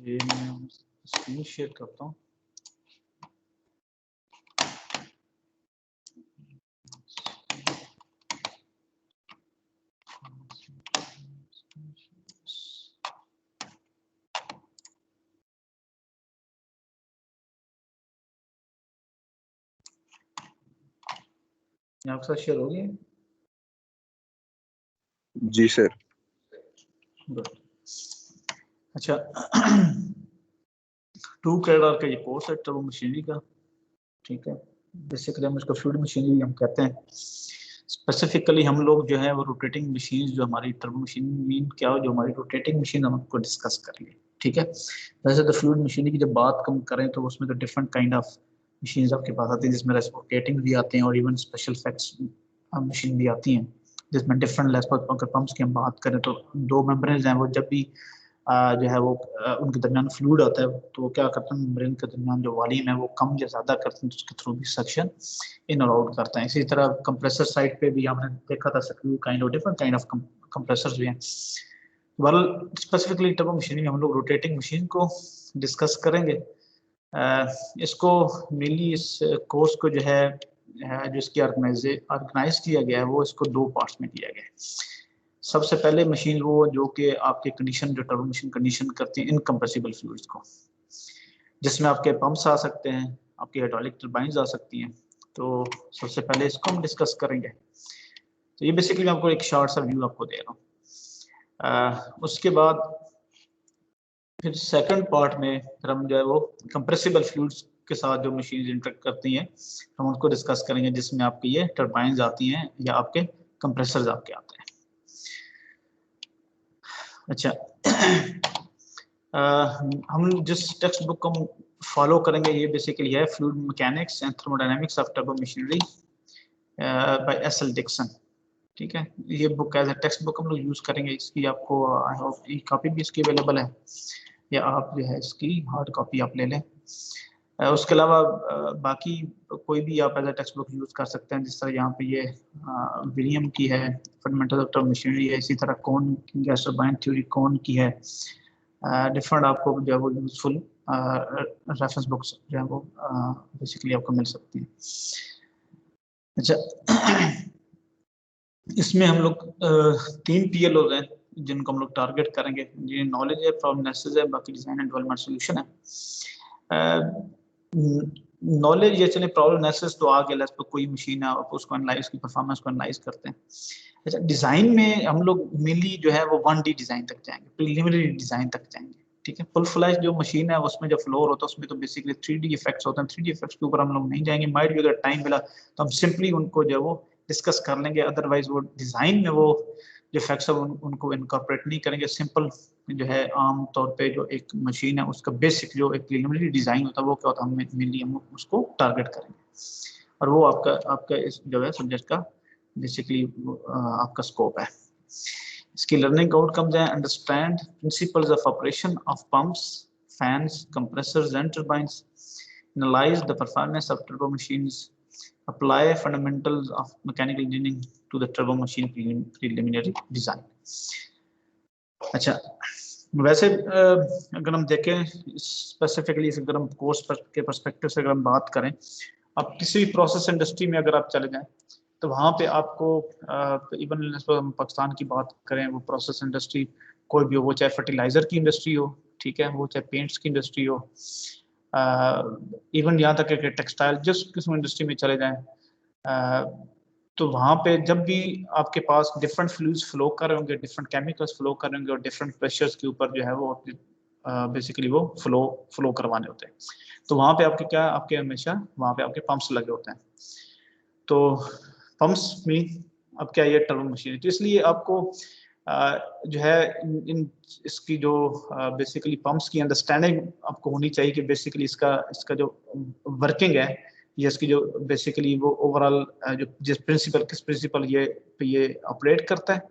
ये मैं screen share करता हूँ। आपके साथ शेयर हो गई? जी सर। अच्छा 2 क्रेडिट आवर का ये कोर्स है टर्बो मशीनरी का, ठीक है। बेसिकली हम इसको फ्लूइड मशीनरी हम कहते हैं। स्पेसिफिकली हम लोग जो है वो रोटेटिंग मशीन जो हमारी टर्बो मशीन मीन क्या हो, जो हमारी रोटेटिंग मशीन हम आपको डिस्कस करेंगे, ठीक है। वैसे तो फ्लूइड मशीनरी की जब बात कम करें तो उसमें तो डिफरेंट काइंड ऑफ मशीन आपके पास आती हैं, जिसमें रेसिप्रोकेटिंग भी आते हैं और इवन स्पेशल इफेक्ट्स मशीन भी आती हैं, जिसमें डिफरेंट लेस्पर पंप्स की हम बात करें तो 2 मेम्ब्रेन्स हैं, वो जब भी जो है वो उनके दरमियान फ्लूइड आता है तो वो क्या करते हैं, मेम्ब्रेन के दरमियान जो वॉल्यूम है वो कम या ज़्यादा करते हैं, तो उसके थ्रू भी सक्शन इन और आउट करते हैं। इसी तरह कंप्रेसर साइड पे भी हमने देखा था सक्रिय kind of different kind of compressors भी हैं। वेल स्पेसिफिकली टर्बो मशीनरी में हम लोग रोटेटिंग मशीन को डिस्कस करेंगे। इसको मेनली इस कोर्स को जो है जो इसकी ऑर्गेनाइज किया गया है वो इसको 2 पार्ट्स में किया गया है। सबसे पहले मशीन वो जो कि आपके कंडीशन जो टर्बो मशीन कंडीशन करती है इनकम्प्रेसिबल फ्लूइड्स को, जिसमें आपके पंप्स आ सकते हैं, आपकी हाइड्रोलिक टर्बाइंस आ सकती हैं। तो सबसे पहले इसको हम डिस्कस करेंगे। तो ये बेसिकली मैं आपको एक शॉर्ट सा व्यू आपको दे रहा हूँ। उसके बाद फिर सेकंड पार्ट में फिर हम जो है वो कंप्रेसिबल फ्लूइड्स के साथ जो मशीन इंटरेक्ट करती हैं हम उनको डिस्कस करेंगे, जिसमें आपकी ये टर्बाइंस आती हैं या आपके कंप्रेसर्स आपके आते हैं। अच्छा हम जिस टेक्स्ट बुक को हम फॉलो करेंगे ये बेसिकली है fluid mechanics and thermodynamics of turbo machinery by S L. Dixon, ठीक है। ये book as a text book हम लोग यूज़ करेंगे। इसकी आपको आई होप ई कॉपी भी इसकी अवेलेबल है, या आप जो है इसकी हार्ड कॉपी आप ले लें। उसके अलावा बाकी कोई भी आप as a text book use कर सकते हैं, जिस तरह यहाँ पे ये विलियम की है फंडामेंटल ऑफ टर्बो मशीनरी है, इसी तरह कौन की गैस टरबाइन थ्योरी कौन की है। डिफरेंट आपको जो है वो यूजफुल रेफरेंस बुक्स जो है वो बेसिकली आपको मिल सकती हैं। अच्छा इसमें हम लोग 3 PLOs हैं जिनको हम लोग टारगेट करेंगे। ये नॉलेज है, प्रॉब्लम एनालिसिस है, बाकी डिजाइन एंड डेवलपमेंट सॉल्यूशन है। नॉलेज ये चले प्रॉब्लम एनालिसिस तो आ गया, पर कोई मशीन है आप उसको एनालाइज की परफॉर्मेंस को एनालाइज करते हैं। अच्छा डिजाइन में हम लोग मेनली जो है वो 1D डिजाइन तक जाएंगे, प्रीलिमिनरी डिजाइन तक जाएंगे, ठीक है। फुल फ्लैश जो मशीन है उसमें जो फ्लोर होता है उसमें तो बेसिकली 3D इफेक्ट्स होते हैं। 3D इफेक्ट्स के ऊपर हम लोग नहीं जाएंगे, माइट भी अगर टाइम मिला तो हम सिंपली उनको जो है वो डिस्कस कर लेंगे। अदरवाइज वो डिजाइन में वो जो इफेक्ट्स है उनको इनकॉर्पोरेट नहीं करेंगे। सिंपल जो है आम तौर पे जो एक मशीन है उसका बेसिक जो एक प्रीलिमिनरी डिजाइन होता है वो क्या होता है, हम मेनली हम उसको टारगेट करेंगे, और वो आपका इस जो है सब्जेक्ट का बेसिकली आपका स्कोप है। इसकी लर्निंग आउटकम्स हैं understand principles of operation of pumps, fans, compressors and turbines, analyse the performance of turbo machines, apply fundamentals of mechanical engineering to the turbo machine preliminary design। अच्छा वैसे अगर हम देखें specifically अगर हम कोर्स के perspective से अगर हम बात करें, अब किसी भी प्रोसेस इंडस्ट्री में अगर आप चले जाएं तो वहाँ पे आपको इवन हम पाकिस्तान की बात करें, वो प्रोसेस इंडस्ट्री कोई भी हो, वो चाहे फर्टिलाइजर की इंडस्ट्री हो, ठीक है, वो चाहे पेंट्स की इंडस्ट्री हो, इवन यहाँ तक कि टेक्सटाइल जिस किस्म इंडस्ट्री में चले जाएं, तो वहाँ पे जब भी आपके पास डिफरेंट फ्लूइड्स फ्लो कर रहे होंगे, डिफरेंट केमिकल्स फ्लो कर रहे होंगे और डिफरेंट प्रेशर्स के ऊपर जो है वो बेसिकली वो फ्लो करवाने होते हैं, तो वहाँ पे आपके क्या आपके हमेशा वहाँ पे आपके पंप्स लगे होते हैं। तो पंप्स में अब क्या ये टर्बो मशीन है, तो इसलिए आपको जो है इसकी जो बेसिकली पंप्स की अंडरस्टैंडिंग आपको होनी चाहिए कि बेसिकली इसका जो वर्किंग है या इसकी जो बेसिकली वो ओवरऑल जो किस प्रिंसिपल ये ऑपरेट करता है,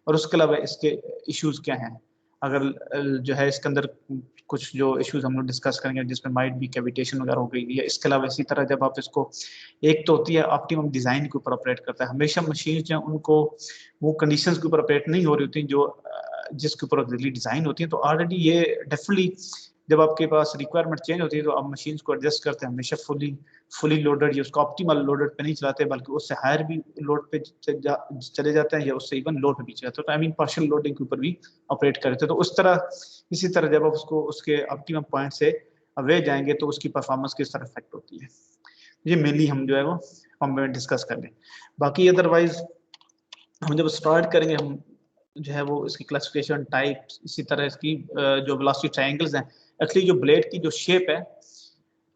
और उसके अलावा इसके इश्यूज क्या हैं। अगर जो है इसके अंदर कुछ जो इश्यूज हम लोग डिस्कस करेंगे जिसमें माइट भी कैविटेशन वगैरह हो गई, या इसके अलावा इसी तरह जब आप इसको एक तो होती है ऑप्टिमम डिजाइन के ऊपर ऑपरेट करता है, हमेशा मशीन जो है उनको वो कंडीशंस के ऊपर ऑपरेट नहीं हो रही होती जो जिसके ऊपर डिजाइन होती है, तो ऑलरेडी ये डेफिनेटली जब आपके पास रिक्वायरमेंट चेंज होती है तो आप मशीन को एडजस्ट करते हैं, हमेशा फुली लोडेड या उसको ऑप्टिमल लोडेड पे नहीं चलाते, बल्कि उससे हायर भी लोड पे चले जाते हैं या उससे इवन लोड पे भी चले जाते हैं, तो आई मीन पार्शियल लोडिंग के ऊपर भी ऑपरेट करते हैं। तो उस तरह इसी तरह जब आप उसको उसके ऑप्टिमम पॉइंट से अवे जाएंगे तो उसकी परफॉर्मेंस किस तरह इफेक्ट होती है, ये मेनली हम जो है वो हम डिस्कस कर लें। बाकी अदरवाइज हम जब स्टार्ट करेंगे हम जो है वो इसकी क्लासिफिकेशन टाइप, इसी तरह इसकी जो वेलोसिटी ट्रायंगल्स हैं, एक्चुअली जो ब्लेड की जो शेप है,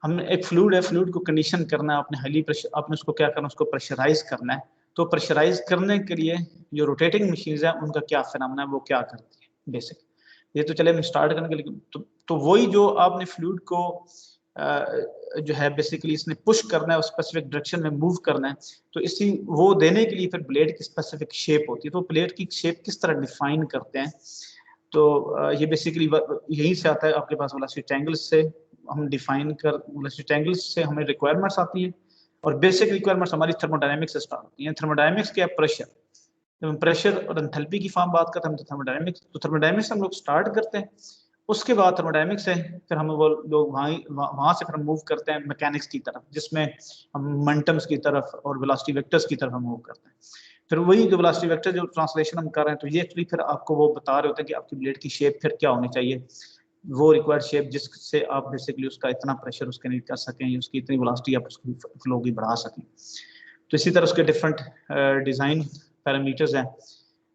हम एक फ्लूइड है, फ्लूइड को कंडीशन करना है, आपने हाईली प्रेशर, आपने उसको क्या करना है, उसको प्रेशराइज करना है। तो प्रेशराइज करने के लिए जो रोटेटिंग मशीन्स हैं उनका क्या फिनोमेना है, वो क्या करती है बेसिक, ये तो चले हम स्टार्ट करने के लिए तो वही जो आपने फ्लूइड को जो है बेसिकली इसने पुश करना है, उस स्पेसिफिक डायरेक्शन में मूव करना है, तो इसी वो देने के लिए फिर ब्लेड की स्पेसिफिक शेप होती है। तो ब्लेड की शेप किस तरह डिफाइन करते हैं, तो ये बेसिकली यहीं से आता है, आपके पास वेलोसिटी ट्रायंगल से हम डिफाइन कर, वेलोसिटी ट्रायंगल से हमें रिक्वायरमेंट्स आती हैं, और बेसिक रिक्वायरमेंट्स हमारी थर्मोडायनेमिक्स से स्टार्ट होती हैं। थर्मोडायनेमिक्स क्या है, प्रेशर, जब हम प्रेशर और एंथैल्पी की फॉर्म बात करते हैं तो थर्मोडायनेमिक्स हम लोग स्टार्ट करते हैं, उसके बाद थर्मोडायनेमिक्स है, फिर हम वो लोग वहाँ से फिर हम मूव करते हैं मैकेनिक्स की तरफ, जिसमें हम मोमेंटम्स की तरफ और वेलोसिटी वेक्टर्स की तरफ हम मूव करते हैं। फिर वही जो वेलोसिटी वेक्टर जो ट्रांसलेशन हम कर रहे हैं, तो ये एक्चुअली फिर आपको वो बता रहे होते हैं कि आपकी ब्लेड की शेप फिर क्या होनी चाहिए, वो रिक्वायर्ड शेप जिससे आप बेसिकली उसका इतना प्रेशर उसके नीड कर सकें, उसकी इतनी वेलोसिटी आप उसकी फ्लो की बढ़ा सकें। तो इसी तरह उसके डिफरेंट डिज़ाइन पैरामीटर्स हैं,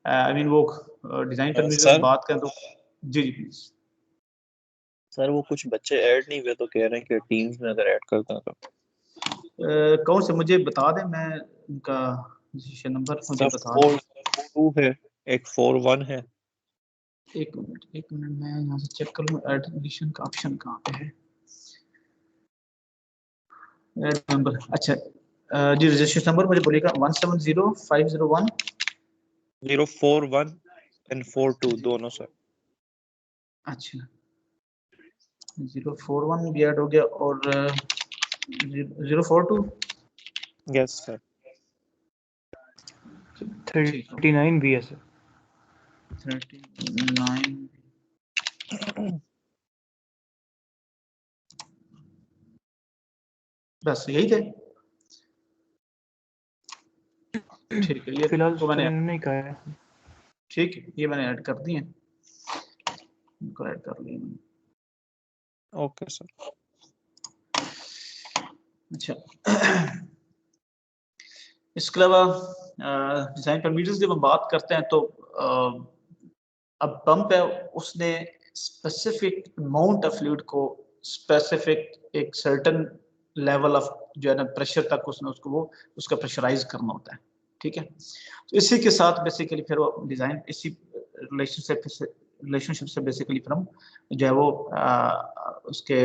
आई मीन वो डिज़ाइन पैरामीटर्स की बात करें तो जी जी प्लीज सर वो कुछ बच्चे ऐड नहीं हुए तो कह रहे हैं कि टीम्स में अगर ऐड कर दें तो कौन से मुझे बता दें, मैं उनका रजिस्ट्रेशन नंबर मुझे बता दें। 4-2 है, एक 4-1 है। एक मिनट मैं यहाँ से चेक कर लूँ, ऐड एडिशन का ऑप्शन कहाँ पे है, ऐड नंबर, अच्छा जी रजिस्ट्रेशन नंबर मुझे बोलिएगा 170501 041 एंड 42 दोनों सर। अच्छा 041 भी ऐड हो गया और 042 यस सर। 39 भी है सर। 39 बस यही थे, ठीक है, ये फिलहाल तो मैंने नहीं कहा है। ठीक है, ये मैंने ऐड कर दिए, इनको ऐड कर लिया मैंने। Okay sir. अच्छा इसके अलावा डिजाइन पैरामीटर्स जब हम बात करते हैं तो अब पंप है, उसने स्पेसिफिक अमाउंट ऑफ फ्लूइड को स्पेसिफिक एक सर्टेन लेवल ऑफ जो है ना प्रेशर तक उसने उसको वो उसका प्रेशराइज करना होता है, ठीक है। तो इसी के साथ बेसिकली फिर वो डिजाइन इसी रिलेशनशिप से बेसिकली फिर हम जो है वो उसके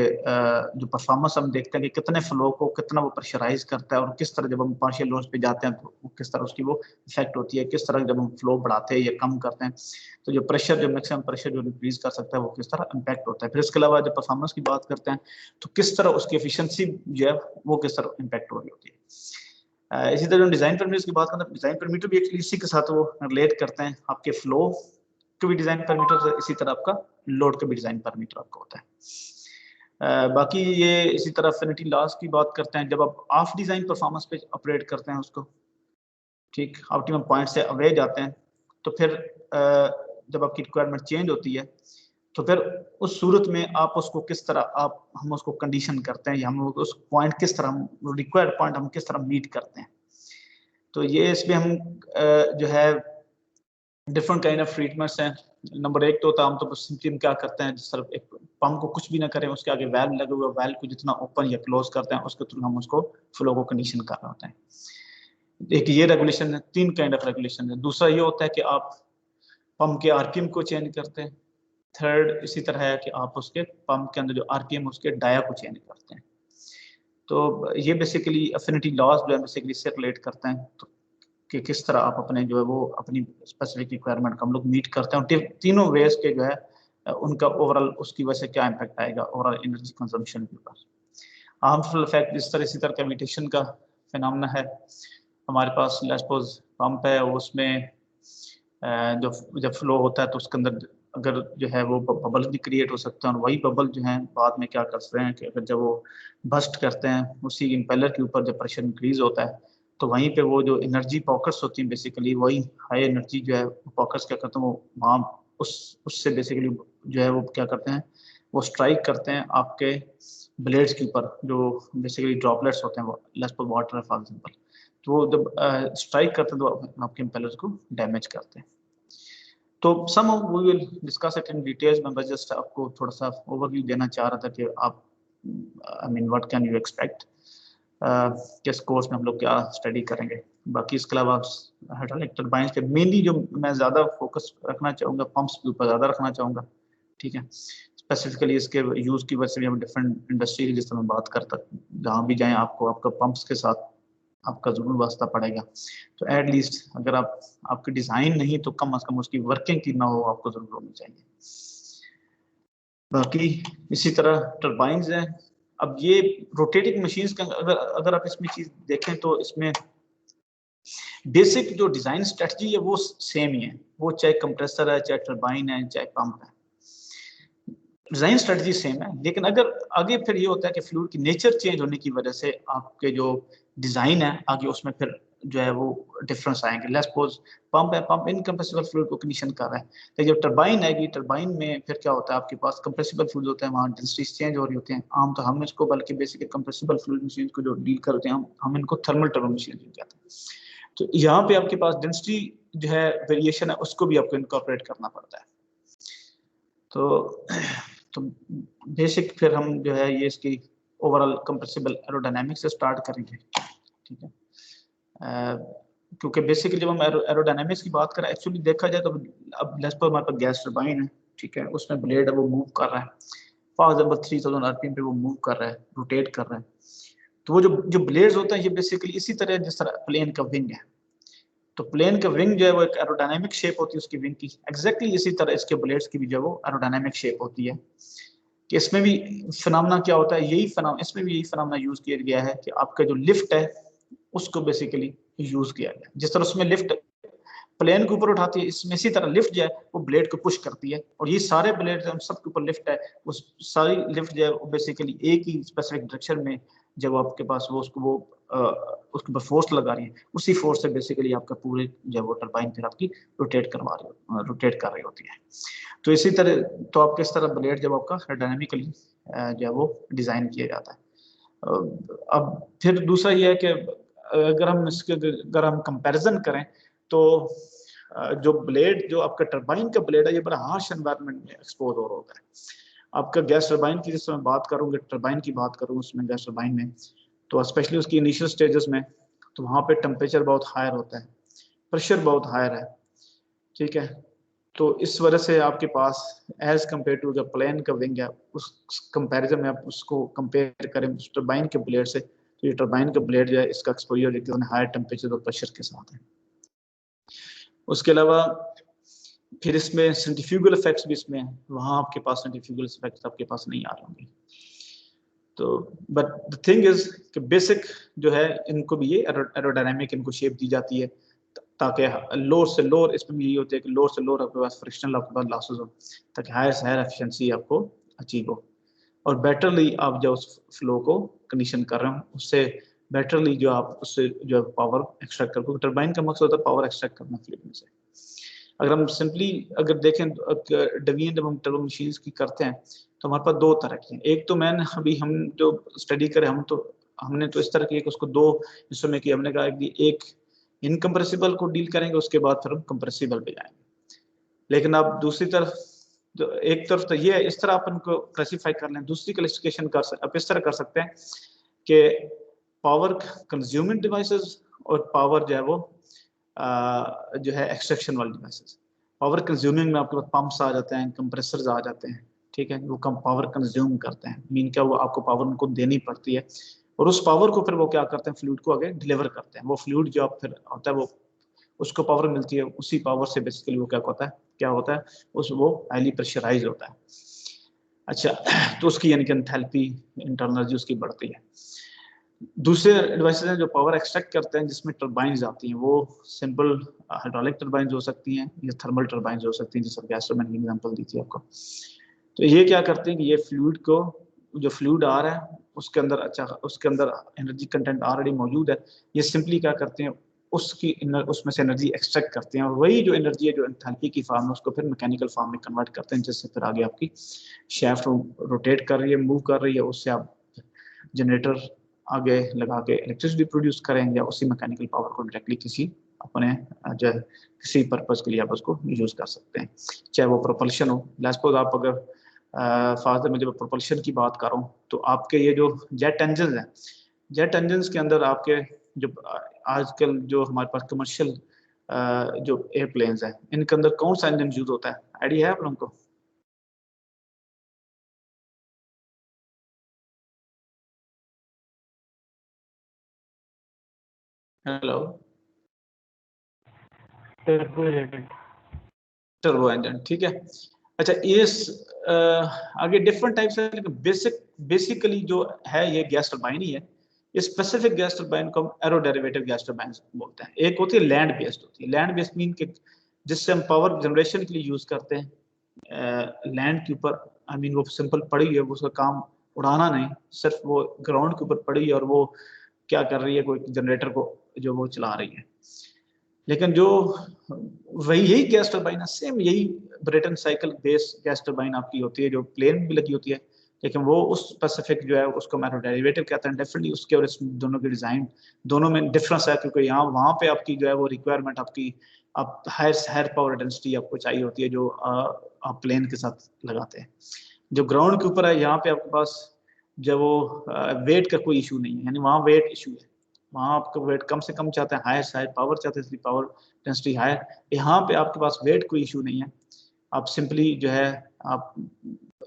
जो परफॉर्मेंस हम देखते हैं कि कितने फ्लो को कितना वो प्रेशराइज करता है, और किस तरह जब हम पार्शियल लोड्स पे जाते हैं तो किस तरह उसकी वो इफेक्ट होती है, किस तरह जब हम फ्लो बढ़ाते हैं या कम करते हैं तो जो प्रेशर जो मैक्सिमम प्रेशर जो इंक्रीज कर सकता है वो किस तरह इम्पैक्ट होता है। फिर इसके अलावा जब परफॉर्मेंस की बात करते हैं तो किस तरह उसकी एफिशिएंसी जो है वो किस तरह इम्पैक्ट हो रही होती है। इसी तरह डिजाइन पैरामीटर्स की बात करते हैं, डिजाइन पैरामीटर भी एक्चुअली इसी के साथ वो रिलेट करते हैं, आपके फ्लो के भी डिजाइन पैरामीटर, इसी तरह आपका लोड का भी डिजाइन पैरामीटर आपका होता है। बाकी ये इसी तरह एफिनिटी लॉस की बात करते हैं, जब आप ऑफ डिजाइन परफॉर्मेंस पे ऑपरेट करते हैं उसको, ठीक ऑप्टिमम पॉइंट से अवे जाते हैं, तो फिर जब आपकी रिक्वायरमेंट चेंज होती है तो फिर उस सूरत में आप उसको किस तरह हम उसको कंडीशन करते हैं, या हम उस पॉइंट किस तरह हम रिक्वायर्ड पॉइंट हम किस तरह मीट करते हैं। तो ये इसमें हम जो है डिफरेंट काइंड ऑफ ट्रीटमेंट्स हैं। नंबर एक तो होता है हम तो बस सिंपली हम क्या करते हैं, जिस तरह एक पंप को कुछ भी ना करें, उसके आगे वैल्व लगे हुए, वैल्व को जितना ओपन या क्लोज करते हैं उसके थ्रू हम उसको फ्लो को कंडीशन कर रहे होते हैं। एक ये रेगुलेशन है, 3 काइंड ऑफ रेगुलेशन है। दूसरा ये होता है कि आप पंप के आरपीएम को चेंज करते हैं। थर्ड इसी तरह है कि आप उसके पंप के अंदर जो आरपीएम उसके डाया को चेंज करते हैं। तो ये बेसिकली एफिनिटी लॉस जो है बेसिकली इससे रिलेट करते हैं, तो कि किस तरह आप अपने जो है वो अपनी स्पेसिफिक रिक्वायरमेंट को हम लोग मीट करते हैं, और तीनों वेज के जो है उनका ओवरऑल उसकी वजह से क्या इम्पैक्ट आएगा ओवरऑल एनर्जी कंजम्पशन के ऊपर। हार्मफुल इफेक्ट इसी तरह कैविटेशन का फिनोमेना है। हमारे पास सपोज पंप है, उसमें जो जब फ्लो होता है तो उसके अंदर अगर जो है वो बबल भी क्रिएट हो सकते हैं, और वही बबल जो है बाद में क्या करते हैं कि अगर जब वो बस्ट करते हैं उसी इम्पेलर के ऊपर जब प्रेशर इंक्रीज होता है तो वहीं पे वो जो एनर्जी पॉकेट्स होती हैं बेसिकली वही हाई एनर्जी जो है पॉकेट्स क्या करते हैं वो वहाँ उससे बेसिकली जो है वो क्या करते हैं वो स्ट्राइक करते हैं आपके ब्लेड्स के ऊपर जो बेसिकली ड्रॉपलेट्स होते हैं वो लेस पर वाटर फॉर एग्जांपल, तो वो जब स्ट्राइक करते हैं तो आपके इम्पेलर्स को डैमेज करते हैं। तो some we will discuss it in details, मैं बस जस्ट आपको थोड़ा सा ओवरव्यू देना चाह रहा था कि आप I mean what can you expect, किस कोर्स में हम लोग क्या स्टडी करेंगे। बाकी इसके अलावा हाइड्रोलिक टरबाइंस पे मेनली जो मैं ज़्यादा फोकस रखना चाहूँगा पंप्स के ऊपर ज़्यादा रखना चाहूँगा, ठीक है। स्पेसिफिकली इसके यूज़ की वजह से भी हम डिफरेंट इंडस्ट्री की जिस तरह बात करता जहाँ भी जाएँ आपको आपका पंप्स के साथ आपका ज़रूर वास्ता पड़ेगा। तो एट लीस्ट अगर आप आपकी डिज़ाइन नहीं तो कम से कम उसकी वर्किंग की ना हो आपको ज़रूर होनी चाहिए। बाकी इसी तरह टरबाइंस हैं। अब ये रोटेटिंग मशीन्स का अगर आप इसमें चीज़ देखें तो इसमें बेसिक जो डिज़ाइन स्ट्रेटजी है वो सेम ही है, वो चाहे कंप्रेसर है चाहे टरबाइन है चाहे पंप है, डिज़ाइन स्ट्रेटजी सेम है। लेकिन अगर आगे फिर ये होता है कि फ्लूइड की नेचर चेंज होने की वजह से आपके जो डिज़ाइन है आगे उसमें फिर जो है वो डिफरेंस आएंगे। लेट्स सपोज पंप है, पंप इनकम्प्रेसिबल फ्लूइड को कंडीशन कर रहा है, तो जब टरबाइन आएगी टरबाइन में फिर क्या होता है आपके पास कंप्रेसिबल फ्लूइड होता है, वहाँ डेंसिटी चेंज हो रही होती है। आम तो हम इसको बल्कि बेसिकली कंप्रेसिबल फ्लूइड मशीन को जो डील करते हैं हम इनको थर्मल टर्बो मशीन कहते हैं। तो यहाँ पे आपके पास डेंसिटी जो है वेरिएशन है उसको भी आपको इनकॉर्पोरेट करना पड़ता है। तो बेसिक फिर हम जो है ये इसकी ओवरऑल कंप्रेसिबल एरोडायनामिक्स से स्टार्ट करेंगे, ठीक है। क्योंकि बेसिकली जब हम एरोडायनामिक्स की बात करें एक्चुअली देखा जाए तो अब लेट्स सपोज हमारे पास गैस टरबाइन है, ठीक है, उसमें ब्लेड है वो मूव कर रहा है फॉर एग्जांपल 3000 आरपीएम पे वो मूव कर रहा है, रोटेट कर रहा है। तो वो जो ब्लेड्स होते हैं ये बेसिकली इसी तरह जिस तरह प्लेन का विंग है, तो प्लेन का विंग जो है वो एक एरोडायनामिक शेप होती है उसकी विंग की, एग्जैक्टली इसी तरह इसके ब्लेड्स की भी जो है वो एरोडायनामिक शेप होती है। कि इसमें भी फिनोमेना क्या होता है, यही फिनोमेना इसमें भी यही फिनोमेना यूज किया गया है कि आपका जो लिफ्ट है उसको बेसिकली यूज किया गया। जिस तरह उसमें लिफ्ट प्लेन के ऊपर उठाती है, इसमें इसी तरह लिफ्ट जो है वो ब्लेड को पुश करती है, और ये सारे ब्लेड सबके ऊपर लिफ्ट है, उस सारी लिफ्ट जो है वो बेसिकली एक ही स्पेसिफिक डायरेक्शन में जब आपके पास वो उसको उसके ऊपर फोर्स लगा रही है, उसी फोर्स से बेसिकली आपका पूरे जो है वो टरबाइन फिर आपकी रोटेट कर रही होती है। तो इसी तरह तो आपके इस तरह ब्लेड जब आपका डायनामिकली जो है वो डिजाइन किया जाता है। अब फिर दूसरा ये है कि अगर हम कंपैरिजन करें तो जो ब्लेड जो आपका टरबाइन का ब्लेड है ये बड़ा हार्श एनवायरनमेंट में एक्सपोज हो रहा होता है। आपका गैस टरबाइन की जिस मैं बात करूँगा टरबाइन की बात करूँ उसमें गैस टरबाइन में तो स्पेशली उसकी इनिशियल स्टेजेस में तो वहाँ पे टेम्परेचर बहुत हायर होता है, प्रेशर बहुत हायर है, ठीक है। तो इस वजह से आपके पास एज कम्पेयर टू जो प्लेन का विंग है उस कंपैरिजन में आप उसको कंपेयर करें उस टरबाइन के ब्लेड से, तो ये टरबाइन का ब्लेड जो है इसका एक्सपोजर एक हायर टेम्परेचर और प्रेशर के साथ है। उसके अलावा फिर इसमें सेंट्रीफ्यूगल इफेक्ट्स भी इसमें है, वहाँ आपके पास सेंट्रीफ्यूगल इफेक्ट्स आपके पास नहीं आ रहे होंगे। तो बट द थिंग इज कि बेसिक जो है इनको भी ये एरोडायनामिक इनको शेप दी जाती है ताकि लोअर से लोअर इसमें यही होता है कि लोअर से लोअर आपके पास फ्रिक्शनल आपके पास लॉसेस हो ताकि हायर से हायर एफिशिएंसी आपको अचीव हो, और बेटरली आप जो उस फ्लो को कंडीशन कर रहे हो उससे बेटरली जो आप उससे जो पावर एक्सट्रैक्ट कर, टरबाइन का मकसद होता है पावर एक्सट्रैक्ट करना फ्लूइड में से। अगर हम सिंपली अगर देखें डिवीजन जब हम टर्बो मशीन्स की करते हैं तो हमारे पास दो तरह की हैं। एक तो मैंने अभी हम जो स्टडी करें हमने तो इस तरह की एक उसको दो हिस्सों में किया। हमने कहा कि एक इनकम्प्रेसिबल को डील करेंगे उसके बाद फिर हम कंप्रेसिबल पे जाएंगे। लेकिन आप दूसरी तरफ जो एक तरफ तो ये है इस तरह आप इनको क्लासिफाई कर लें, दूसरी क्लासिफिकेशन आप इस तरह कर सकते हैं कि पावर कंज्यूमिंग डिवाइसेस और पावर जो है वो जो है एक्सट्रैक्शन वाले डिवाइसेस। पावर कंज्यूमिंग में आपके पास पंप्स आ जाते हैं, कंप्रेसर्स आ जाते हैं, ठीक है, वो कम पावर कंज्यूम करते हैं, मीन क्या वो आपको पावर उनको देनी पड़ती है और उस पावर को फिर वो क्या करते हैं फ्लूइड को आगे डिलीवर करते हैं। वो फ्लूइड जो आप फिर होता है वो उसको पावर मिलती है, उसी पावर से बेसिकली वो क्या होता है उस वो हाईली प्रेशराइज होता है। अच्छा तो उसकी यानी कि एंथैल्पी इंटरनल एनर्जी उसकी बढ़ती है। दूसरे डिवाइसेस हैं जो पावर एक्सट्रैक्ट करते हैं जिसमें टर्बाइंस आती हैं, वो सिंपल हाइड्रोलिक टर्बाइंस हो सकती हैं या थर्मल टर्बाइंस हो सकती हैं, जैसे गैस टर्बाइन की एग्जांपल दी थी आपको। तो ये क्या करते हैं कि ये फ्लूइड को, जो फ्लूइड आ रहा है उसके अंदर, अच्छा उसके अंदर एनर्जी कंटेंट ऑलरेडी मौजूद है, ये सिंपली क्या करते हैं उसमें से एनर्जी एक्सट्रैक्ट करते हैं और वही जो एनर्जी है जो एंथैल्पी की फॉर्म में उसको फिर मैकेनिकल फॉर्म में कन्वर्ट करते हैं, जिससे फिर आगे आपकी शैफ्ट रोटेट कर रही है, मूव कर रही है, उससे आप जनरेटर आगे लगा के इलेक्ट्रिसिटी प्रोड्यूस करें या उसी मैकेनिकल पावर को डायरेक्टली किसी अपने जो है किसी पर्पज के लिए आप उसको यूज कर सकते हैं, चाहे वो प्रोपल्शन हो। लेट्स सपोज आप अगर फादर में जब प्रोपल्शन की बात करूं तो आपके ये जो जेट इंजन हैं, जेट इंजन के अंदर आपके जो आजकल जो हमारे पास कमर्शियल जो एयरप्लेन्स हैं इनके अंदर कौन सा इंजन यूज होता है, आइडिया है आप लोगों को? हेलो, टर्बो इंजन, ठीक है। अच्छा इस आगे डिफरेंट टाइप्स है, लेकिन बेसिकली जो है ये गैस टरबाइन ही है। इस स्पेसिफिक गैस टरबाइन को हम एरोडेरिवेटिव गैस टरबाइन बोलते हैं। एक होती है लैंड बेस्ड, होती है लैंड बेस्ड मीन के जिससे हम पावर जनरेशन के लिए यूज करते हैं लैंड के ऊपर। आई मीन वो सिंपल पड़ी हुई है, वो उसका काम उड़ाना नहीं, सिर्फ वो ग्राउंड के ऊपर पड़ी है और वो क्या कर रही है, कोई जनरेटर को जो वो चला रही है। लेकिन जो वही यही गैस टरबाइन है, सेम यही Brayton cycle base gas turbine आपकी होती है जो प्लेन भी लगी होती है, लेकिन वो उस स्पेसिफिक जो है उसको मैरो डेरिवेटिव कहते हैं। डिफरेंटली उसके और इस दोनों की डिजाइन दोनों में डिफरेंस है, क्योंकि यहाँ वहाँ पे आपकी जो है वो रिक्वायरमेंट आपकी आप हायर पावर डेंसिटी आपको चाहिए होती है जो आप प्लेन के साथ लगाते हैं। जो ग्राउंड के ऊपर है यहाँ पे आपके पास जब वो वेट का कोई इशू नहीं है, यानी वहाँ वेट इशू है, वहाँ आपका वेट कम से कम चाहते हैं, हायर पावर चाहते हैं, पावर डेंसिटी हायर। यहाँ पे आपके पास वेट कोई इशू नहीं है, आप सिंपली जो है आप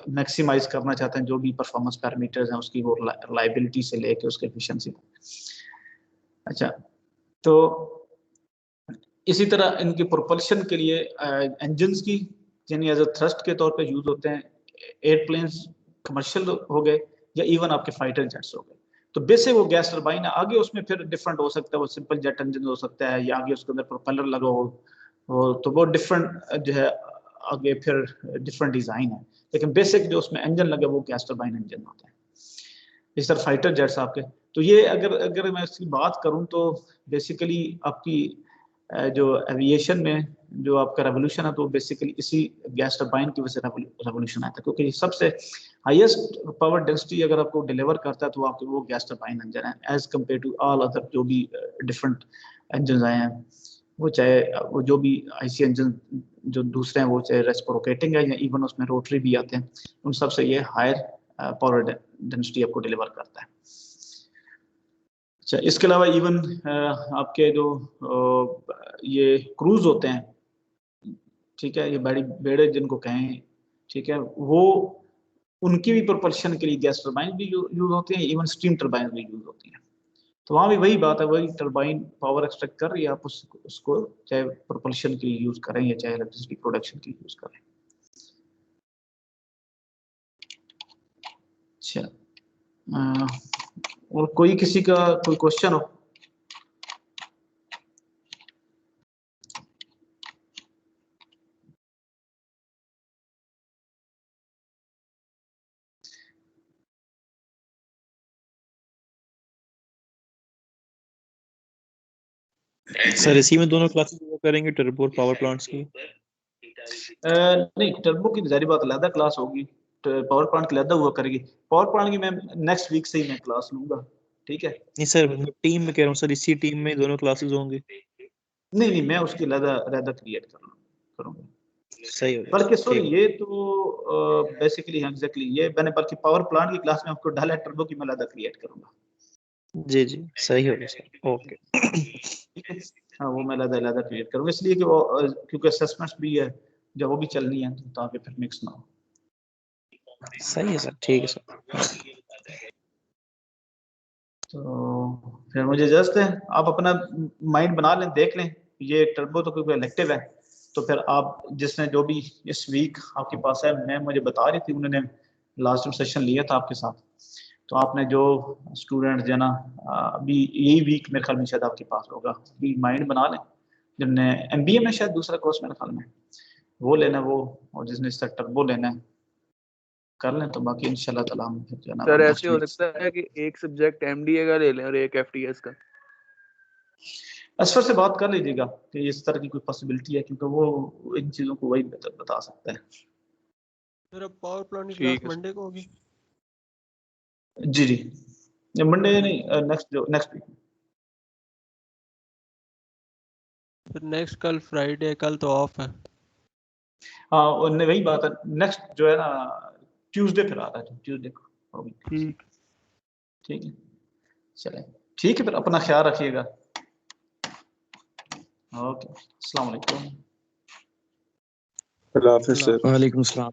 मैक्सिमाइज करना चाहते हैं जो भी परफॉर्मेंस पैरामीटर्स हैं उसकी, वो रिलायबिलिटी से लेके उसके एफिशिएंसी। अच्छा, तो इसी तरह इनके प्रोपल्शन के लिए इंजन्स की यानी एज अ थ्रस्ट के तौर पे यूज होते हैं एयरप्लेन्स, कमर्शियल हो गए या इवन आपके फाइटर जेट्स हो गए। तो बेसिक वो गैस टरबाइन है, आगे उसमें फिर डिफरेंट हो सकता है, वो सिंपल जेट इंजन हो सकता है या आगे उसके अंदर प्रोपेलर लगा हो तो वो डिफरेंट जो है आगे फिर डिफरेंट डिजाइन है, लेकिन बेसिक जो उसमें इंजन लगे वो गैस टरबाइन इंजन होते हैं। इस तरह फाइटर जेट्स आपके, तो ये अगर मैं इसकी बात करूं तो बेसिकली आपकी जो एविएशन में जो आपका रेवोल्यूशन है तो बेसिकली इसी गैस टरबाइन की वजह से रेवोल्यूशन आया था, क्योंकि सबसे हाईएस्ट पावर डेंसिटी अगर आपको डिलीवर करता है तो आपके वो गैस टरबाइन इंजन है as compare to all other जो भी डिफरेंट इंजन आए हैं, वो चाहे वो जो भी आईसी इंजन जो दूसरे हैं वो चाहे रेसिप्रोकेटिंग है या इवन उसमें रोटरी भी आते हैं, उन सबसे ये हायर पावर डेंसिटी आपको डिलीवर करता है। अच्छा, इसके अलावा इवन आपके जो ये क्रूज होते हैं, ठीक है, ये बड़ी बेड़े जिनको कहें, ठीक है, वो उनकी भी प्रोपल्शन के लिए गैस टरबाइन भी यूज होती है, इवन स्टीम टरबाइन भी यूज होती है। तो वहाँ भी वही बात है, वही टरबाइन पावर एक्सट्रैक्ट कर रही है, आप उसको चाहे प्रोपल्शन के लिए यूज करें या चाहे इलेक्ट्रिसिटी प्रोडक्शन के लिए यूज करें। अच्छा, और कोई किसी का कोई क्वेश्चन हो? सर इसी में दोनों क्लासेस वो करेंगे टर्बो और पावर प्लांट्स की? नहीं, टर्बो की जारी बात अलग क्लास होगी, पावर प्लांट की अलग हुआ करेगी। पावर प्लांट की मैं नेक्स्ट वीक से ही मैं क्लास लूंगा, ठीक है। नहीं सर, मैं टीम में कह रहा हूँ सर, इसी टीम में दोनों क्लासेस होंगे। नहीं, मैं उसकी अलग क्रिएट करूंगा। सही हो गया, बल्कि सॉरी, ठीक। ये तो बेसिकली एग्जैक्टली ये मैंने बल्कि पावर प्लांट की क्लास में आपको डाला है, टर्बो की मैं अलग क्रिएट करूंगा। जी जी, सही हो गया सर, ओके। ठीक है, हाँ वो मैं अलग क्रिएट करूंगा, इसलिए कि वो क्योंकि असेसमेंट्स भी है जब वो भी चलनी है तो ताकि फिर मिक्स ना हो। सही है सर, ठीक है सर। तो फिर मुझे जस्ट है आप अपना माइंड बना लें, देख लें, ये टर्बो तो क्योंकि इलेक्टिव है, तो फिर आप जिसने जो भी इस वीक आपके पास है, मैं मुझे बता रही थी उन्होंने लास्ट सेशन लिया था आपके साथ, तो आपने जो स्टूडेंट जो है ना अभी यही वीक मेरे ख्याल में शायद आपके पास होगा, अभी माइंड बना लें, जिनने MBA में शायद दूसरा कोर्स मेरे ख्याल में वो लेना वो, और जिसने इसका टर्बो लेना है कर लें, तो बाकी इंशाल्लाह ताला हम फिर जो है ना सर next ऐसे हो week- सकता है कि एक सब्जेक्ट एमडीए का ले लें और एक एफटीएस का। असफर से बात कर लीजिएगा कि इस तरह की कोई पॉसिबिलिटी है, क्योंकि वो इन चीज़ों को वही बेहतर बता सकता है। फिर अब पावर प्लांट की ठीक क्लास है। मंडे को होगी। जी जी, ये मंडे नहीं, नेक्स्ट वीक। फिर नेक्स्ट कल फ्राइडे, कल तो ऑफ है। हाँ वही बात है, नेक्स्ट जो है ना ट्यूसडे फिर आ रहा है, ट्यूसडे को होगी। ठीक ठीक है, चले ठीक है, फिर अपना ख्याल रखिएगा। ओके, अस्सलाम वालेकुम। अल्लाह हाफिज़ सर। वालेकुम अस्सलाम।